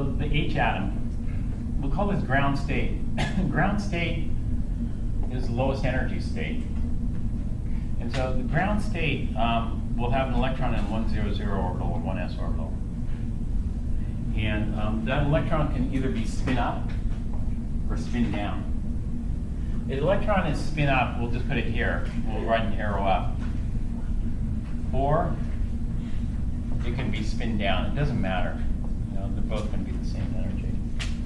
so the H atom, we'll call this ground state. Ground state is the lowest energy state. And so the ground state will have an electron in 1, 0, 0 orbital or 1s orbital. And that electron can either be spin up or spin down. If the electron is spin up, we'll just put it here. We'll write an arrow up. Or it can be spin down. It doesn't matter. You know, they're both going to be the same energy.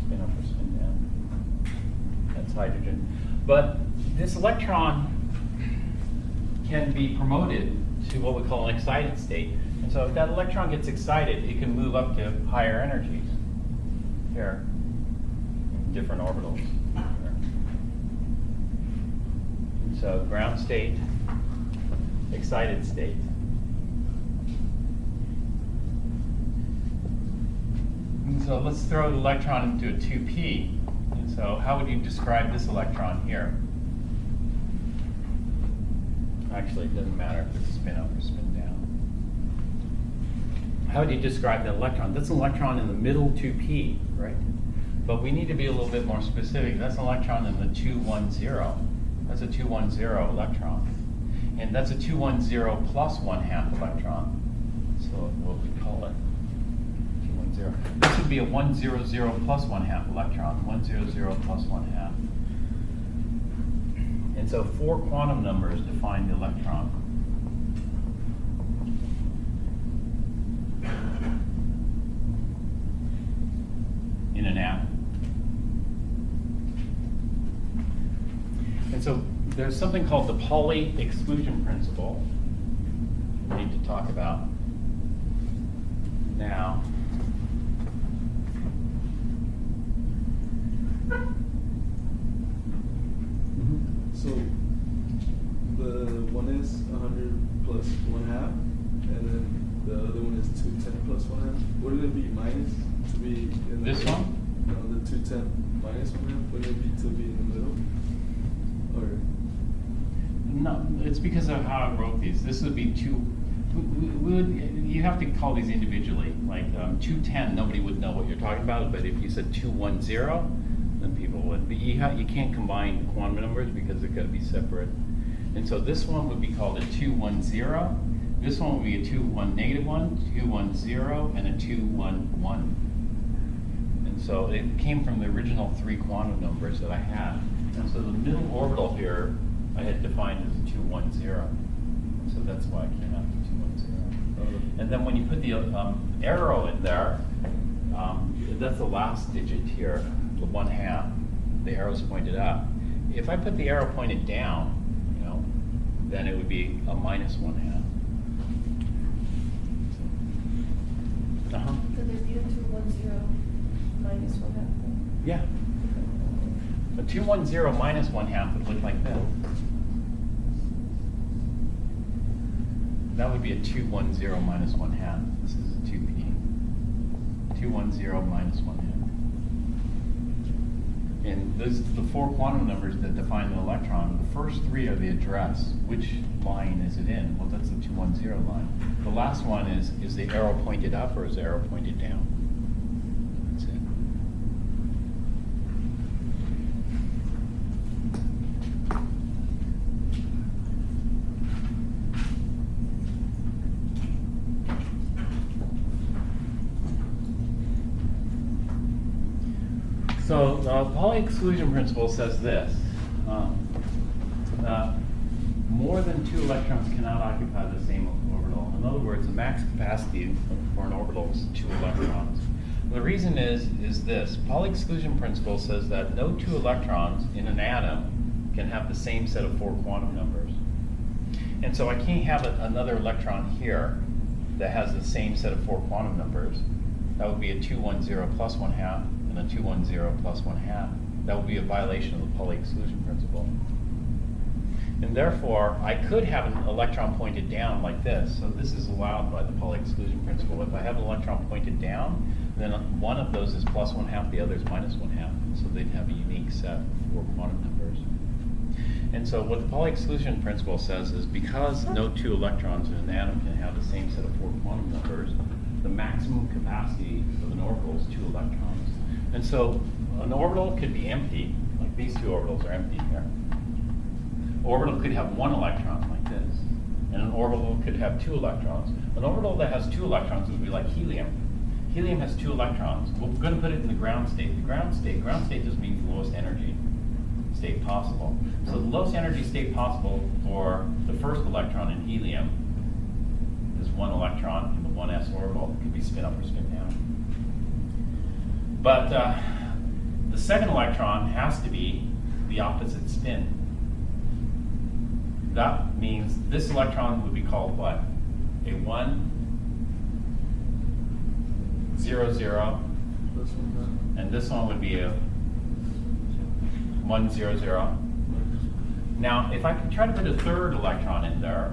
Spin up or spin down. That's hydrogen. But this electron can be promoted to what we call an excited state. And so if that electron gets excited, it can move up to higher energies here, different orbitals. And so ground state, excited state. And so let's throw the electron into a 2p. And so how would you describe this electron here? Actually, it doesn't matter if it's spin up or spin down. How would you describe that electron? That's an electron in the middle 2p, right? But we need to be a little bit more specific. That's an electron in the 210. That's a 210 electron. And that's a 210 plus 1/2 electron. So what we call it? 210. This would be a 100 plus 1/2 electron. 100 plus 1/2. And so 4 quantum numbers define the electron. In an atom. And so there's something called the Pauli exclusion principle we need to talk about now. So the one is 100 plus 1/2, and then the other one is 210 plus 1/2. Wouldn't it be minus to be in the This middle? one? No, the 210 minus 1/2. Wouldn't it be to be in the middle? Or No, it's because of how I wrote these. This would be you have to call these individually. Like 210, nobody would know what you're talking about, but if you said 210, then people would. But you can't combine quantum numbers because they're going to be separate. And so this one would be called a 210. This one would be a 2-1 negative 1, 210, and a 211. And so it came from the original 3 quantum numbers that I had. And so the middle orbital here I had defined as a 210. So that's why I came out with 210. And then when you put the arrow in there, that's the last digit here, the 1/2. The arrow's pointed up. If I put the arrow pointed down, you know, then it would be a minus 1/2. Could there be a 210 minus 1/2? Yeah. A 210 minus 1/2 would look like this. That would be a 210 minus 1/2. This is a 2p. 210 minus 1/2. And those the 4 quantum numbers that define the electron. The first 3 are the address. Which line is it in? Well, that's the 210 line. The last one is the arrow pointed up or is the arrow pointed down? That's it. So the Pauli exclusion principle says this, that more than 2 electrons cannot occupy the same orbital. In other words, the max capacity for an orbital is 2 electrons. The reason is this, Pauli exclusion principle says that no 2 electrons in an atom can have the same set of 4 quantum numbers. And so I can't have another electron here that has the same set of 4 quantum numbers. That would be a 210 plus 1/2. And a 210 plus 1/2. That would be a violation of the Pauli exclusion principle. And therefore, I could have an electron pointed down like this. So this is allowed by the Pauli exclusion principle. If I have an electron pointed down, then one of those is plus 1/2, the other is minus 1/2. So they'd have a unique set of 4 quantum numbers. And so what the Pauli exclusion principle says is because no 2 electrons in an atom can have the same set of 4 quantum numbers, the maximum capacity of an orbital is 2 electrons. And so an orbital could be empty, like these 2 orbitals are empty here. Orbital could have 1 electron like this, and an orbital could have 2 electrons. An orbital that has 2 electrons would be like helium. Helium has 2 electrons. We're going to put it in the ground state. The ground state just means the lowest energy state possible. So the lowest energy state possible for the first electron in helium is 1 electron in the 1s orbital. It could be spin up or spin down. But the second electron has to be the opposite spin. That means this electron would be called what? A 1, 0, 0, Plus 1 and this one would be a 1, 0, 0. Now, if I can try to put a third electron in there,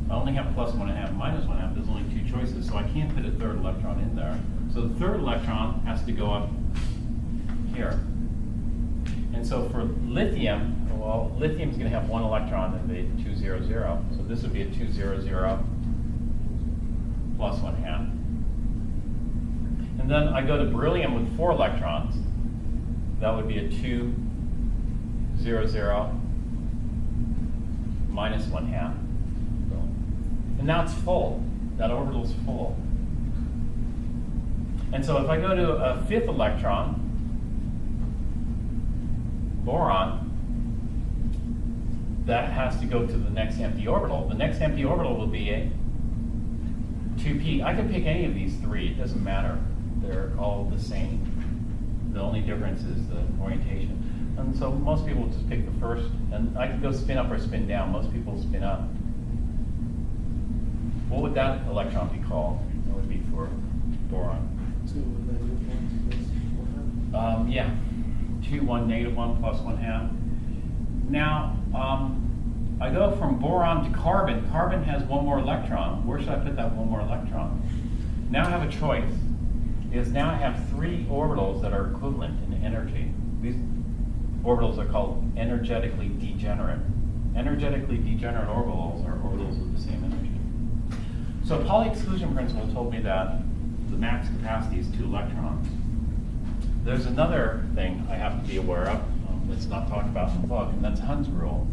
I only have plus 1.5, minus 1.5. There's only 2 choices, so I can't put a third electron in there. So the third electron has to go up here. And so for lithium, well, lithium's going to have 1 electron in the 2, 0, 0. So this would be a 2, 0, 0 plus 1/2. And then I go to beryllium with 4 electrons. That would be a 2, 0, 0 minus 1/2. And now it's full. That orbital's full. And so if I go to a 5th electron, boron, that has to go to the next empty orbital. The next empty orbital will be a 2p. I can pick any of these 3. It doesn't matter. They're all the same. The only difference is the orientation. And so most people just pick the first, and I can go spin up or spin down. Most people spin up. What would that electron be called? That would be for boron. 2 with -1 plus 1/2. Yeah, 2, 1, -1 plus 1/2. Now, I go from boron to carbon. Carbon has 1 more electron. Where should I put that 1 more electron? Now I have a choice. Now I have 3 orbitals that are equivalent in energy. These orbitals are called energetically degenerate. Energetically degenerate orbitals are orbitals with the same energy. So Pauli exclusion principle told me that the max capacity is 2 electrons. There's another thing I have to be aware of that's not talked about in the book, and that's Hund's rule.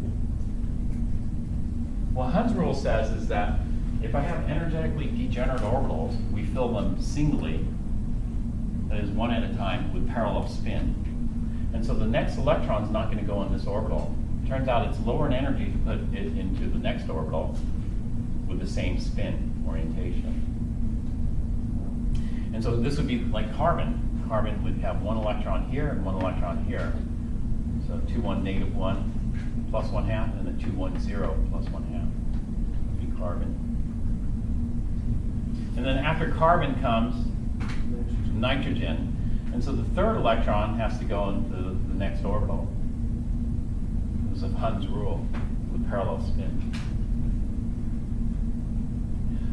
What Hund's rule says is that if I have energetically degenerate orbitals, we fill them singly, that is 1 at a time, with parallel spin. And so the next electron is not going to go in this orbital. Turns out it's lower in energy to put it into the next orbital with the same spin orientation. And so this would be like carbon. Carbon would have 1 electron here and 1 electron here. So 2, 1, -1 plus 1/2, and then 2, 1, 0 plus 1/2 would be carbon. And then after carbon comes nitrogen. And so the third electron has to go into the next orbital. This is Hund's rule with parallel spin.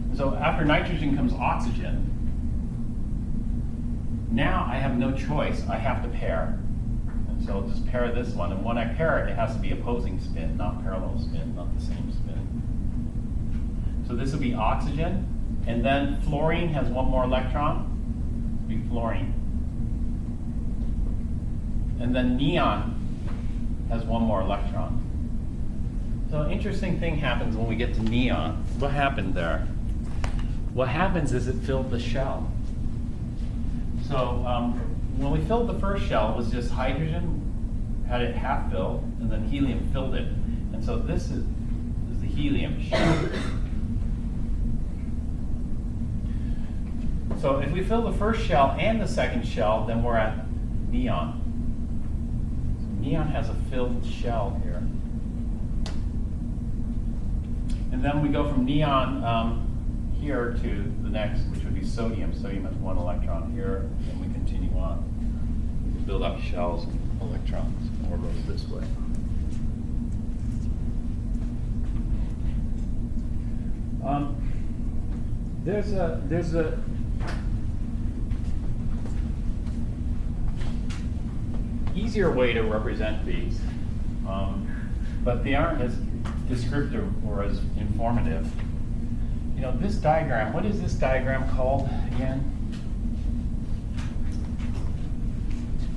And so after nitrogen comes oxygen. Now I have no choice. I have to pair. And so I'll just pair this one. And when I pair it, it has to be opposing spin, not parallel spin, not the same spin. So this will be oxygen. And then fluorine has 1 more electron. It'll be fluorine. And then neon has 1 more electron. So an interesting thing happens when we get to neon. What happened there? What happens is it filled the shell. So when we filled the first shell, it was just hydrogen, had it half filled, and then helium filled it. And so this is the helium shell. So if we fill the first shell and the second shell, then we're at neon. Neon has a filled shell here. And then we go from neon here to the next, which would be sodium. Sodium has 1 electron here, and we continue on. We build up shells and electrons, orbitals this way. There's a easier way to represent these, but they aren't as descriptive or as informative. You know, this diagram, what is this diagram called again?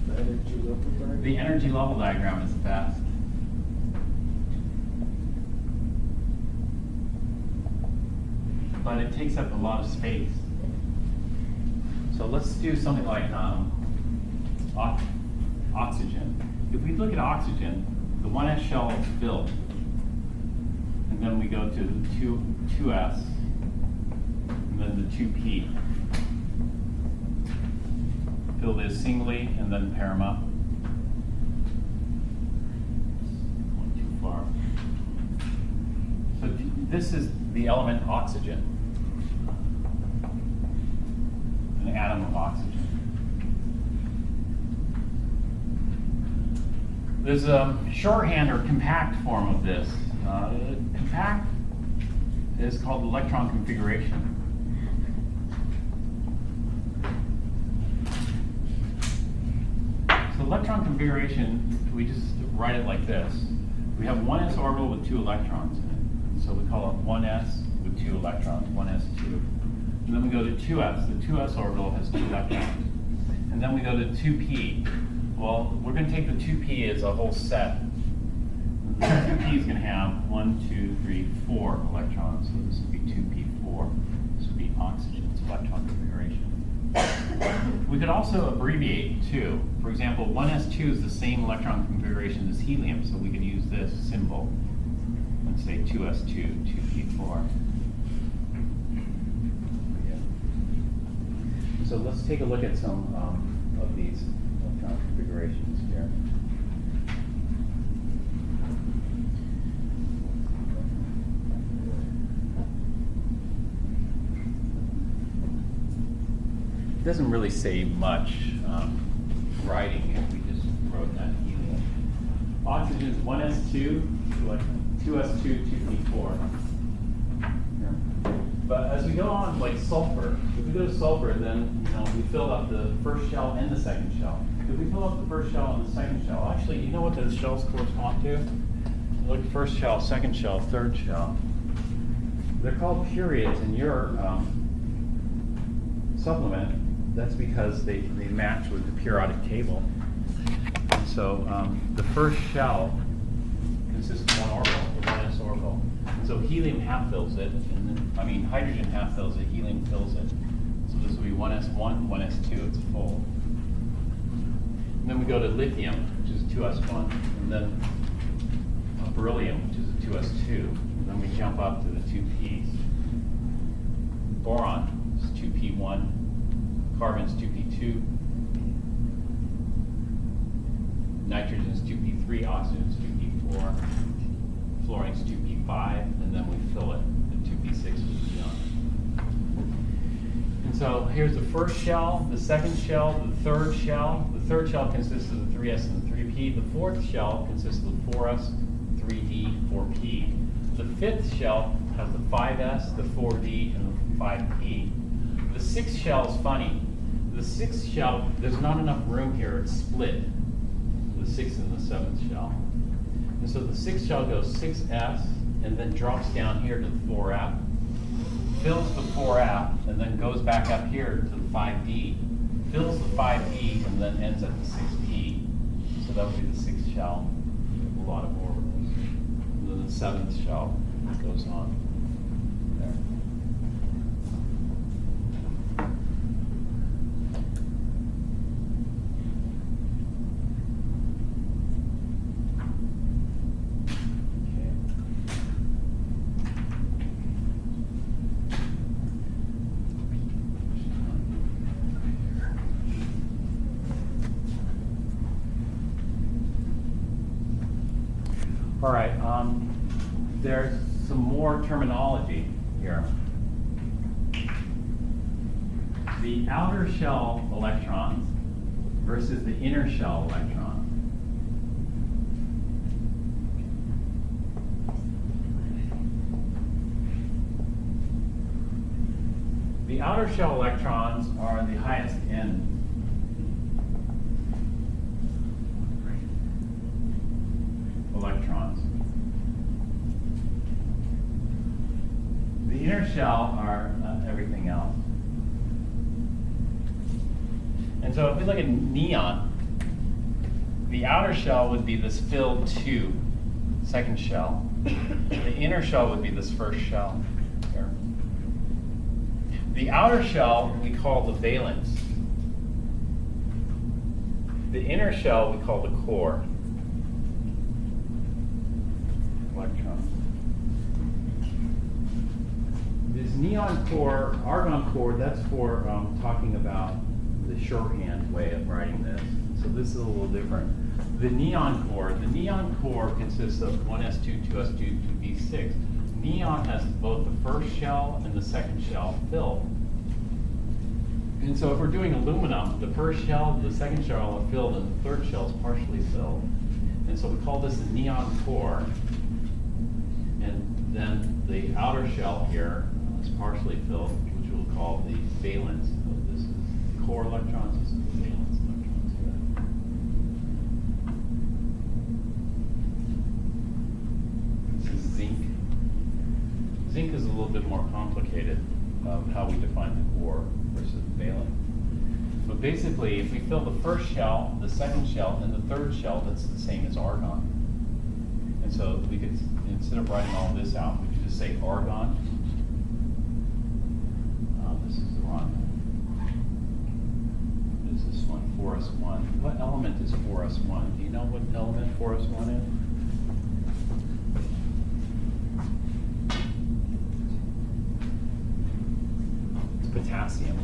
The energy level diagram? The energy level diagram is the best. But it takes up a lot of space. So let's do something like oxygen. If we look at oxygen, the 1s shell is filled. And then we go to the 2s, and then the 2p. Fill this singly and then pair them up. Went too far. So this is the element oxygen, an atom of oxygen. There's a shorthand or compact form of this. Compact is called electron configuration. So electron configuration, we just write it like this. We have one s orbital with 2 electrons in it. So we call it 1s with 2 electrons, 1s2. And then we go to 2s. The 2s orbital has 2 electrons. And then we go to 2p. Well, we're going to take the 2p as a whole set. The 2p is going to have 1, 2, 3, 4 electrons. So this would be 2p4. This would be oxygen's electron configuration. We could also abbreviate too. For example, 1s2 is the same electron configuration as helium, so we could use this symbol and say 2s2, 2p4. So let's take a look at some of these electron configurations here. It doesn't really say much writing if we just wrote that helium. Oxygen is 1s2, 2s2, 2p4. Yeah. But as we go on, like sulfur, if we go to sulfur, then we fill up the first shell and the second shell. If we fill up the first shell and the second shell, actually, you know what those shells correspond to? Look, first shell, second shell, third shell. They're called periods in your supplement. That's because they match with the periodic table. And so the first shell consists of one orbital, the 1s orbital. And so helium half fills it, hydrogen half fills it, helium fills it. So this will be 1s1, 1s2, it's full. And then we go to lithium, which is 2s1, and then beryllium, which is a 2s2. And then we jump up to the 2p's. Boron is 2p1. Carbon's 2p2, nitrogen's 2p3, oxygen's 2p4, fluorine's 2p5, and then we fill it at 2p6 with neon. And so here's the first shell, the second shell, the third shell. The third shell consists of the 3s and the 3p. The fourth shell consists of the 4s, 3d, 4p. The fifth shell has the 5s, the 4d, and the 5p. The sixth shell is funny. The sixth shell, there's not enough room here, it's split. The sixth and the seventh shell. And so the sixth shell goes 6s and then drops down here to the 4f, fills the 4f, and then goes back up here to the 5d, fills the 5d, and then ends at the 6p. So that would be the sixth shell. A lot of orbitals. And then the seventh shell goes on there. All right, there's some more terminology here. The outer shell electrons versus the inner shell electrons. The outer shell electrons are the highest end. Electrons. The inner shell are everything else. And so if we look at neon, the outer shell would be this filled tube, second shell. The inner shell would be this first shell here. The outer shell we call the valence. The inner shell we call the core. Electrons. This neon core, argon core, that's for talking about the shorthand way of writing this. So this is a little different. The neon core consists of 1s2, 2s2, 2p6. Neon has both the first shell and the second shell filled. And so if we're doing aluminum, the first shell, the second shell are filled, and the third shell is partially filled. And so we call this the neon core. And then the outer shell here is partially filled, which we'll call the valence. So this is the core electrons, this is the valence electrons here. This is zinc. Zinc is a little bit more complicated of how we define the core versus the valence. But basically, if we fill the first shell, the second shell, and the third shell, that's the same as argon. And so we could, instead of writing all this out, we could just say argon. This is the wrong one. What is this one? 4s1. What element is 4s1? Do you know what element 4s1 is? It's potassium.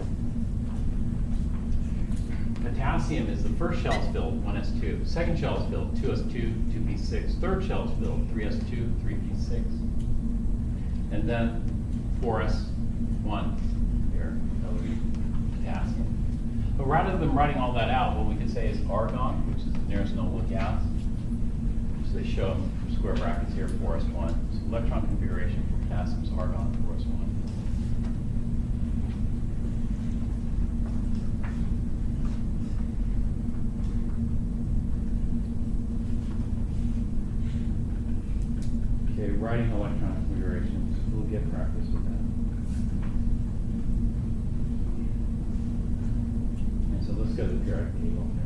Potassium is the first shell is filled, 1s2. Second shell is filled, 2s2, 2p6. Third shell is filled, 3s2, 3p6. And then 4s1 here, that would be potassium. But rather than writing all that out, what we could say is argon, which is the nearest noble gas. So they show square brackets here, 4s1. So electron configuration for potassium is argon, 4s1. Okay, writing electron configurations, we'll get practice with that. And so let's go to the periodic table here.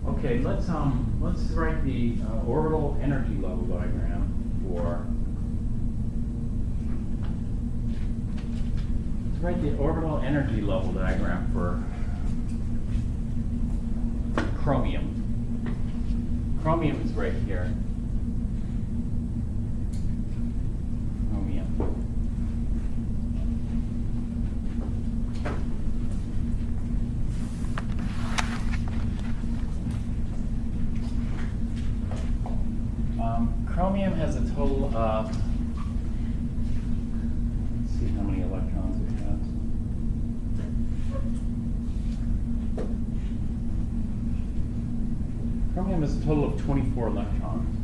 Okay, let's write the orbital energy level diagram for. Let's write the orbital energy level diagram for chromium. Chromium is right here. Chromium. Chromium has a total of, let's see how many electrons it has. Chromium has a total of 24 electrons.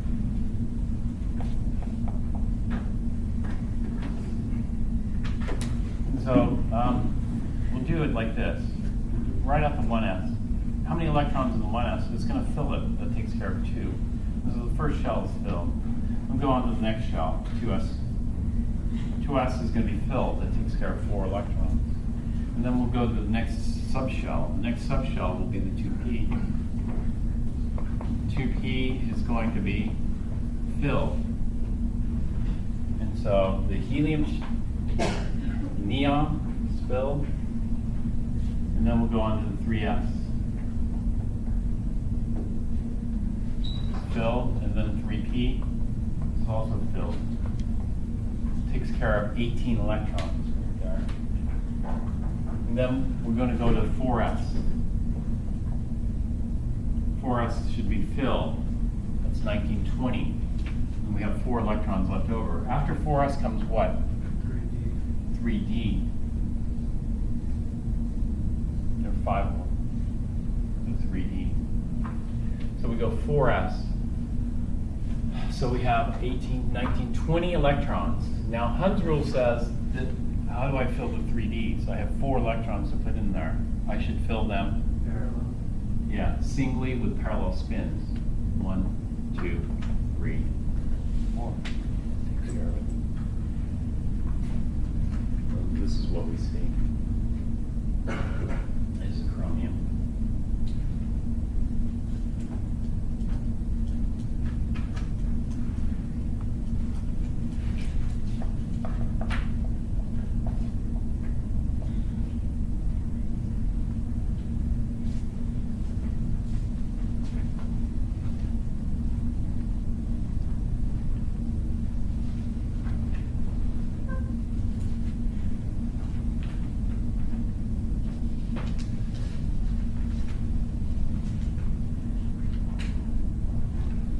And so we'll do it like this. Right off the 1s. How many electrons in the 1s? It's going to fill it. That takes care of 2. This is the first shell is filled. We'll go on to the next shell, 2s. 2s is going to be filled. That takes care of 4 electrons. And then we'll go to the next subshell. The next subshell will be the 2p. 2p is going to be filled. And so the helium, neon is filled. And then we'll go on to the 3s. Filled, and then 3p is also filled. Takes care of 18 electrons right there. And then we're going to go to 4s. 4s should be filled. That's 1920. And we have 4 electrons left over. After 4s comes what? 3d. 3d. There are 5 more. 3d. So we go 4s. So we have 18, 19, 20 electrons. Now Hund's rule says that, how do I fill the 3Ds? I have 4 electrons to put in there. I should fill them, Parallel. yeah, singly with parallel spins. 1, 2, 3, 4. Takes care of it. So this is what we see. This is chromium.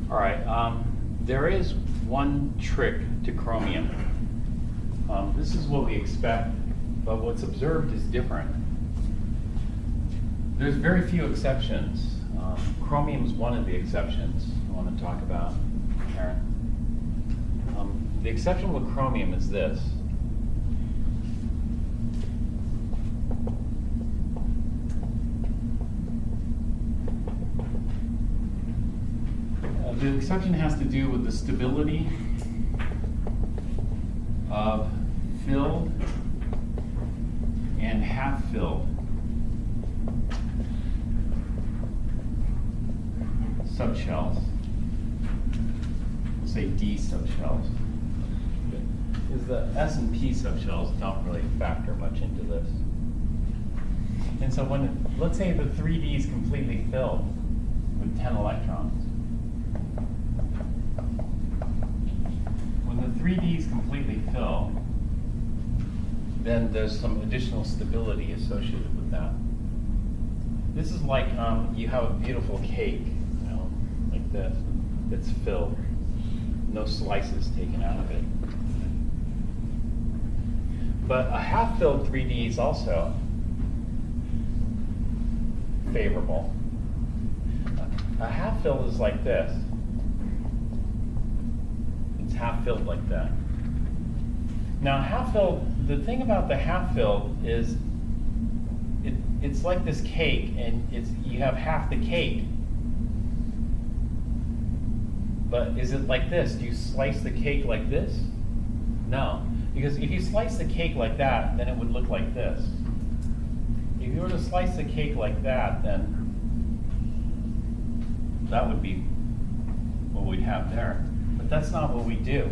All right, there is one trick to chromium. This is what we expect, but what's observed is different. There's very few exceptions. Chromium is one of the exceptions I want to talk about, Karen. The exception with chromium is this. The exception has to do with the stability of filled and half-filled subshells. We'll say D subshells. Because the S and P subshells don't really factor much into this. And so when, let's say the 3D is completely filled with 10 electrons. When the 3Ds completely fill, then there's some additional stability associated with that. This is like you have a beautiful cake, you know, like this, that's filled, no slices taken out of it. But a half-filled 3D is also favorable. A half-filled is like this. Half-filled like that. Now half-filled, the thing about the half-filled is it's like this cake, and you have half the cake. But is it like this? Do you slice the cake like this? No. Because if you slice the cake like that, then it would look like this. If you were to slice the cake like that, then that would be what we'd have there. But that's not what we do.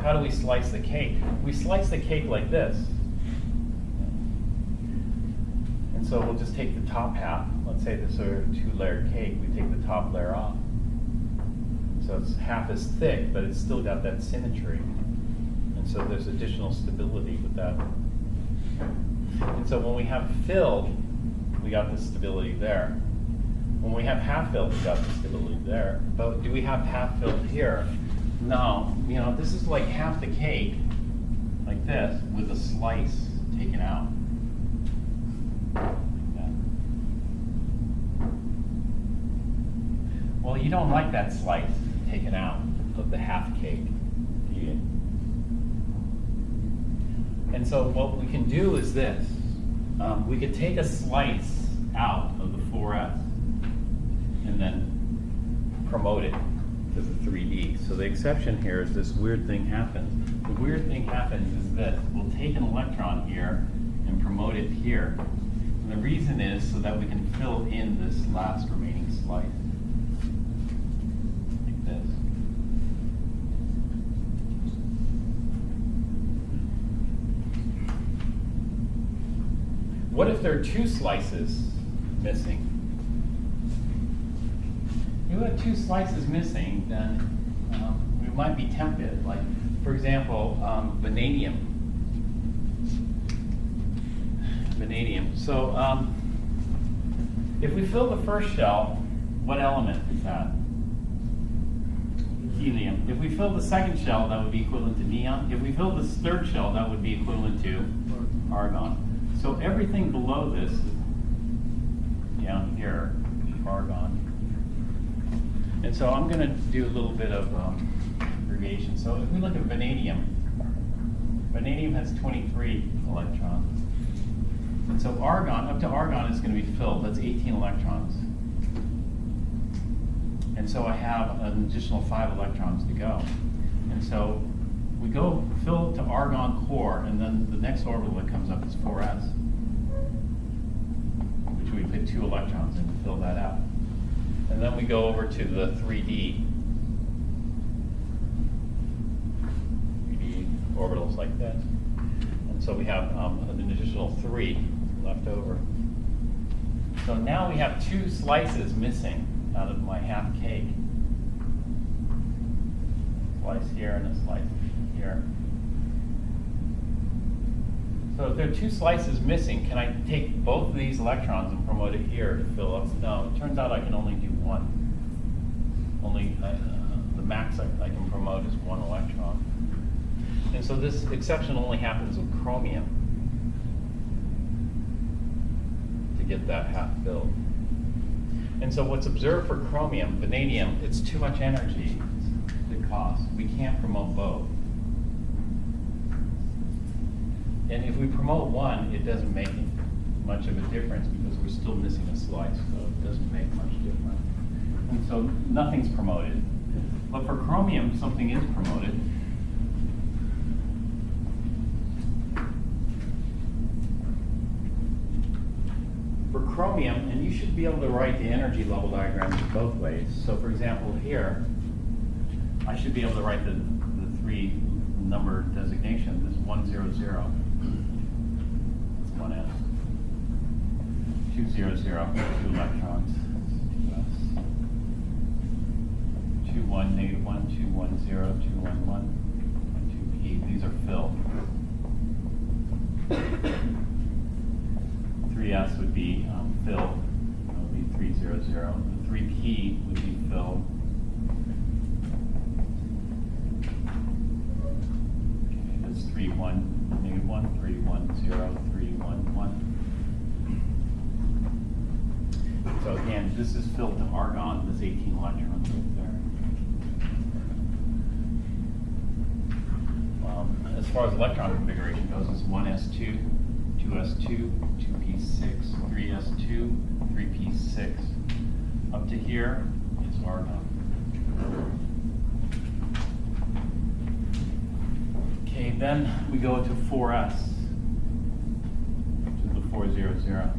How do we slice the cake? We slice the cake like this. And so we'll just take the top half. Let's say this is a 2-layered cake. We take the top layer off. So it's half as thick, but it's still got that symmetry. And so there's additional stability with that. And so when we have filled, we got the stability there. When we have half filled, we got the stability there. But do we have half filled here? No. You know, this is like half the cake, like this, with a slice taken out. Yeah. Well, you don't like that slice taken out of the half cake, do you? And so what we can do is this. We could take a slice out of the 4S and then promote it to the 3D. So the exception here is this weird thing happens. The weird thing happens is this. We'll take an electron here and promote it here. And the reason is so that we can fill in this last remaining slice. Like this. What if there are 2 slices missing? If you have 2 slices missing, then we might be tempted. Like, for example, vanadium. Vanadium. So if we fill the first shell, what element is that? Helium. If we fill the second shell, that would be equivalent to neon. If we fill the third shell, that would be equivalent to argon. So everything below this, down here, argon. And so I'm going to do a little bit of abbreviation. So if we look at vanadium, vanadium has 23 electrons. And so argon, up to argon is going to be filled. That's 18 electrons. And so I have an additional 5 electrons to go. And so we go fill to argon core, and then the next orbital that comes up is 4s, which we put 2 electrons in to fill that out. And then we go over to the 3D. 3D orbitals like this. And so we have an additional 3 left over. So now we have 2 slices missing out of my half cake. Slice here and a slice here. So if there are 2 slices missing, can I take both of these electrons and promote it here to fill up? No, it turns out I can only do 1. Only the max I can promote is 1 electron. And so this exception only happens with chromium to get that half filled. And so what's observed for chromium, vanadium, it's too much energy to cost. We can't promote both. And if we promote 1, it doesn't make much of a difference because we're still missing a slice, so it doesn't make much difference. And so nothing's promoted. But for chromium, something is promoted. For chromium, and you should be able to write the energy level diagrams both ways. So for example, here, I should be able to write the 3 number designation. This is 100. It's 1s. 200, 2 electrons. 2, 1, negative 1, 2, 1, 0, 2, 1, 1, 2p. These are filled. 3s would be filled. That would be 300. The 3p would be filled. Okay, that's 3, 1, negative 1, 3, 1, 0, 3, 1, 1. So again, this is filled to argon, this 18 electrons right there. As far as electron configuration goes, it's 1s2, 2s2, 2p6, 3s2, 3p6. Up to here is argon. Okay, then we go to 4s, to the 400.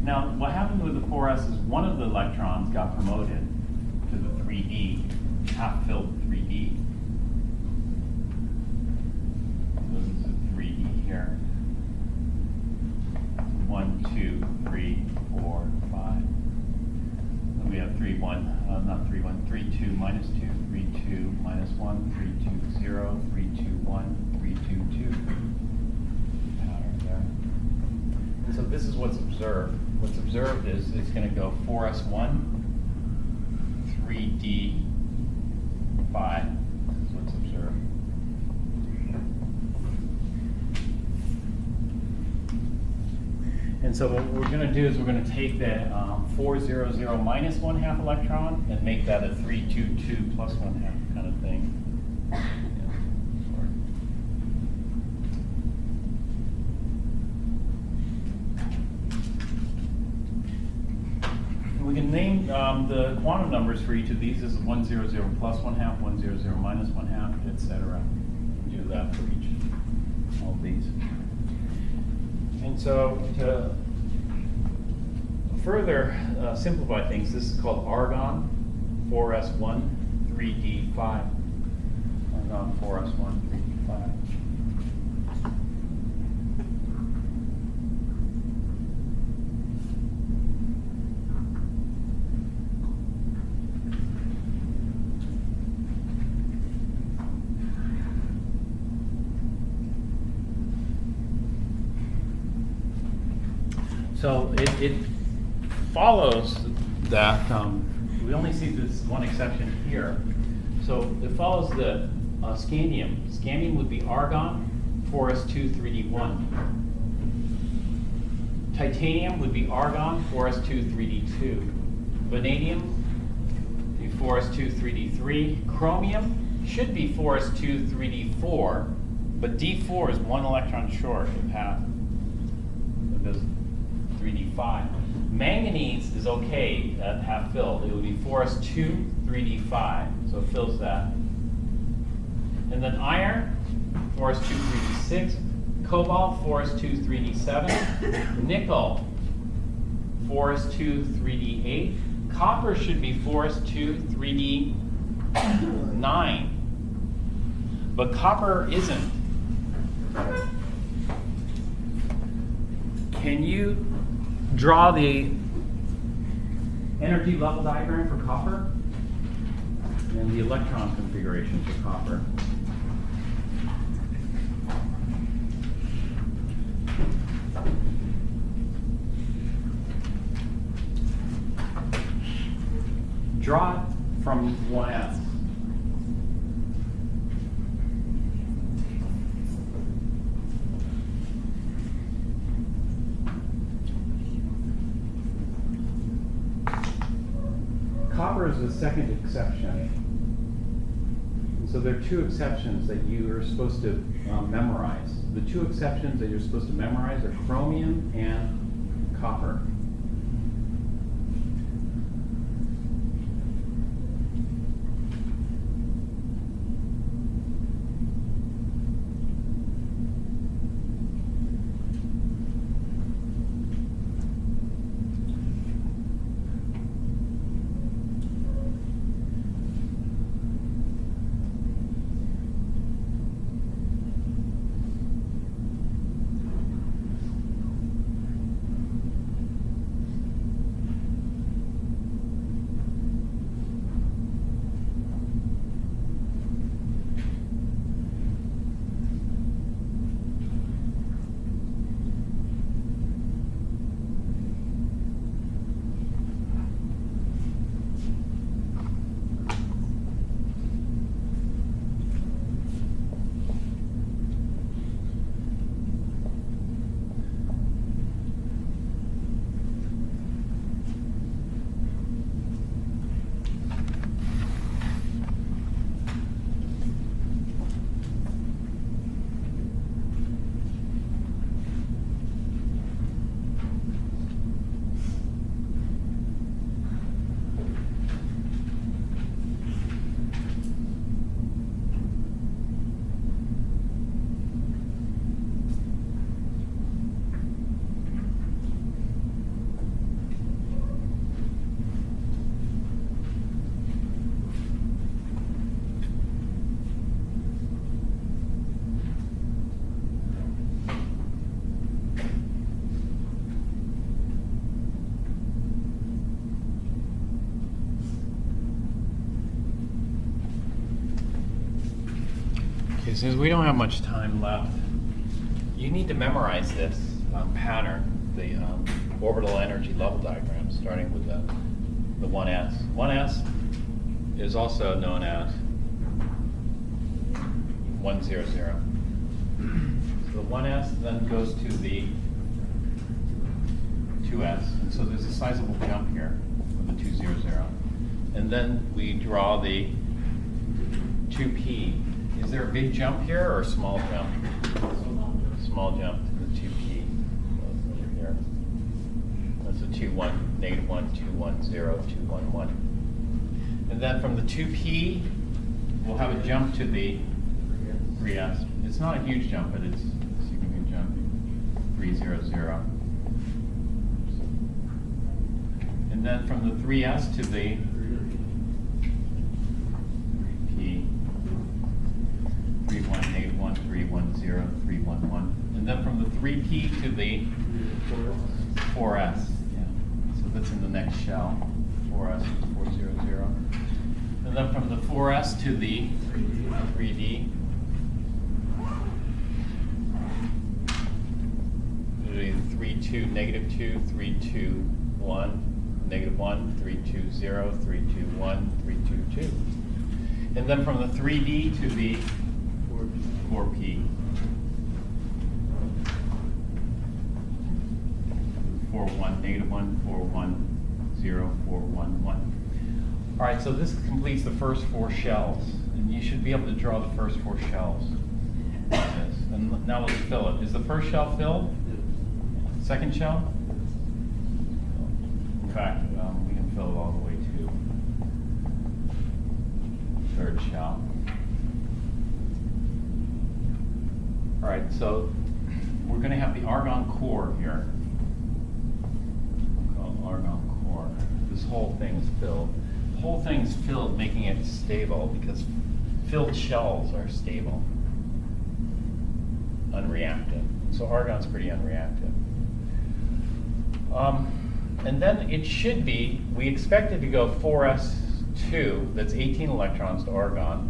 Now, what happened with the 4s is one of the electrons got promoted to the 3d, half-filled 3d. This is a 3d here. 1, 2, 3, 4, 5. Then we have 3, 1, not 3, 1, 3, 2, minus 2, 3, 2, minus 1, 3, 2, 0, 3, 2, 1, 3, 2, 2. Pattern there. And so this is what's observed. What's observed is it's going to go 4s1, 3d5. This is what's observed. And so what we're going to do is we're going to take that 400 minus 1/2 electron and make that a 322 plus 1/2 kind of thing. We can name the quantum numbers for each of these. This is 100 plus 1/2, 100 minus 1/2, etc. We can do that for each all of these. And so to further simplify things, this is called argon 4s1, 3d5. Argon 4s1, 3d5. So it follows that we only see this one exception here. So it follows the scandium. Scandium would be argon 4s2 3d1. Titanium would be argon 4s2 3d2. Vanadium 4s2, 3d3. Chromium should be 4s2, 3d4, but d4 is 1 electron short of half. It does 3d5. Manganese is okay at half filled. It would be 4s2, 3d5, so it fills that. And then iron, 4s2, 3d6. Cobalt, 4s2, 3d7. Nickel, 4s2, 3d8. Copper should be 4s2, 3d9. But copper isn't. Can you draw the energy level diagram for copper? And the electron configuration for copper. Draw it from 1s. Copper is the second exception. And so there are two exceptions that you are supposed to memorize. The two exceptions that you're supposed to memorize are chromium and copper. Okay, since we don't have much time left, you need to memorize this pattern, the orbital energy level diagram, starting with the 1s. 1s is also known as 100. So the 1s then goes to the 2s, and so there's a sizable jump here with the 200. And then we draw the 2p. Is there a big jump here or a small jump? Small jump to the 2p over here. That's a 2, 1, negative 1, 2, 1, 0, 2, 1, 1. And then from the 2p, we'll have a jump to the 3s. It's not a huge jump, but it's a significant jump. 300. And then from the 3s to the 3p, 3, 1, negative 1, 3, 1, 0, 3, 1, 1. And then from the 3p to the 4s. Yeah. So that's in the next shell. 4s is 400. And then from the 4s to the 3d. The 3, 2, negative 2, 3, 2, 1, negative 1, 3, 2, 0, 3, 2, 1, 3, 2, 2. And then from the 3d to the 4p. 4, 1, negative 1, 4, 1, 0, 4, 1, 1. All right, so this completes the first 4 shells, and you should be able to draw the first 4 shells. Yes. And now let's fill it. Is the first shell filled? Second shell? In fact, we can fill it all the way to third shell. All right, so we're going to have the argon core here. Called argon core. This whole thing is filled. The whole thing's filled, making it stable because filled shells are stable, unreactive. So argon's pretty unreactive. And then it should be, we expect it to go 4s2, that's 18 electrons to argon.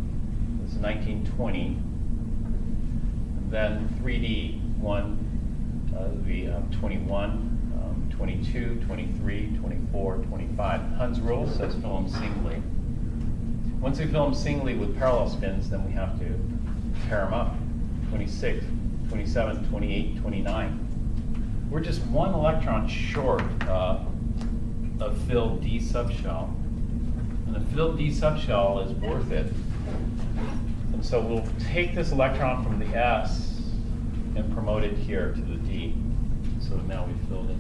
This is 1920. And then 3d, 1 would be 21, 22, 23, 24, 25. Hund's rule says fill them singly. Once we fill them singly with parallel spins, then we have to pair them up. 26, 27, 28, 29. We're just 1 electron short of filled D subshell. And the filled D subshell is worth it. And so we'll take this electron from the S and promote it here to the D. So now we've filled it.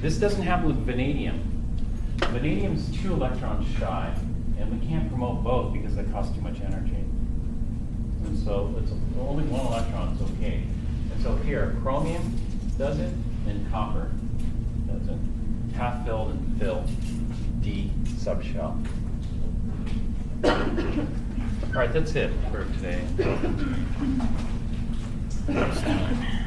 This doesn't happen with vanadium. Vanadium's 2 electrons shy, and we can't promote both because they cost too much energy. And so it's only 1 electron is okay. And so here, chromium does it, and copper does it. Half filled and filled D subshell. All right, that's it for today. Next time.